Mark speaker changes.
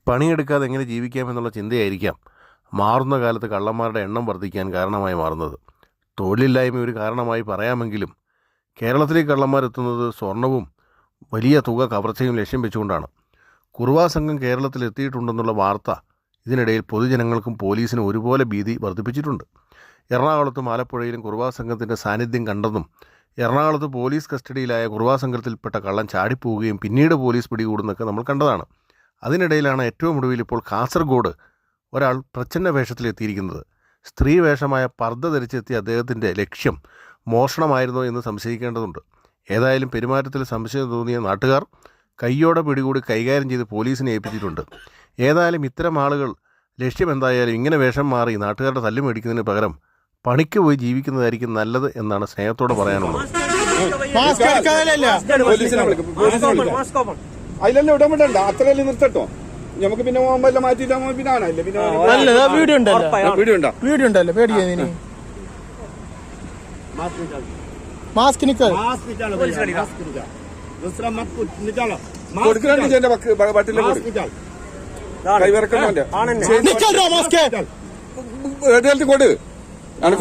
Speaker 1: പണിയെടുക്കാതെ എങ്ങനെ ജീവിക്കാമെന്നുള്ള ചിന്തയായിരിക്കാം മാറുന്ന കാലത്ത് കള്ളന്മാരുടെ എണ്ണം വർദ്ധിക്കാൻ കാരണമായി മാറുന്നത്. തൊഴിലില്ലായ്മ ഒരു കാരണമായി പറയാമെങ്കിലും കേരളത്തിലേക്ക് കള്ളന്മാരെത്തുന്നത് സ്വർണവും വലിയ തുക കവർച്ചയും ലക്ഷ്യം വെച്ചുകൊണ്ടാണ്. കുറുവാ സംഘം കേരളത്തിലെത്തിയിട്ടുണ്ടെന്നുള്ള വാർത്ത ഇതിനിടയിൽ പൊതുജനങ്ങൾക്കും പോലീസിനും ഒരുപോലെ ഭീതി വർദ്ധിപ്പിച്ചിട്ടുണ്ട്. എറണാകുളത്തും ആലപ്പുഴയിലും കുറുവാ സംഘത്തിൻ്റെ സാന്നിധ്യം കണ്ടെന്നും എറണാകുളത്ത് പോലീസ് കസ്റ്റഡിയിലായ കുറുവാ സംഘത്തിൽപ്പെട്ട കള്ളൻ ചാടിപ്പോവുകയും പിന്നീട് പോലീസ് പിടികൂടുന്നൊക്കെ നമ്മൾ കണ്ടതാണ്. അതിനിടയിലാണ് ഏറ്റവും ഒടുവിൽ ഇപ്പോൾ കാസർഗോഡ് ഒരാൾ പ്രച്ഛന്ന വേഷത്തിലെത്തിയിരിക്കുന്നത്. സ്ത്രീ വേഷമായ പർദ്ദ ധരിച്ചെത്തിയ അദ്ദേഹത്തിൻ്റെ ലക്ഷ്യം മോഷണമായിരുന്നോ എന്ന് സംശയിക്കേണ്ടതുണ്ട്. ഏതായാലും പെരുമാറ്റത്തിൽ സംശയം തോന്നിയ നാട്ടുകാർ കയ്യോടെ പിടികൂടി കൈകാര്യം ചെയ്ത് പോലീസിനെ ഏൽപ്പിച്ചിട്ടുണ്ട്. ഏതായാലും ഇത്തരം ആളുകൾ ലക്ഷ്യം എന്തായാലും ഇങ്ങനെ വേഷം മാറി നാട്ടുകാരുടെ തല്ല് മേടിക്കുന്നതിന് പകരം പണിക്ക് പോയി ജീവിക്കുന്നതായിരിക്കും നല്ലത് എന്നാണ് സ്നേഹത്തോടെ പറയാനുള്ളത്.
Speaker 2: അതിലെല്ലാം ഇടപെടണ്ട, അത്രയല്ലേ നിർത്തട്ടോ. നമുക്ക് പിന്നെ പോകുമ്പോ മാറ്റിയില്ല, പിന്നെ ആണല്ലേ
Speaker 3: വീഡിയോ ഉണ്ടല്ലോ പേടിക്കാ. मास्क निकल
Speaker 2: കൊടുക്കണം.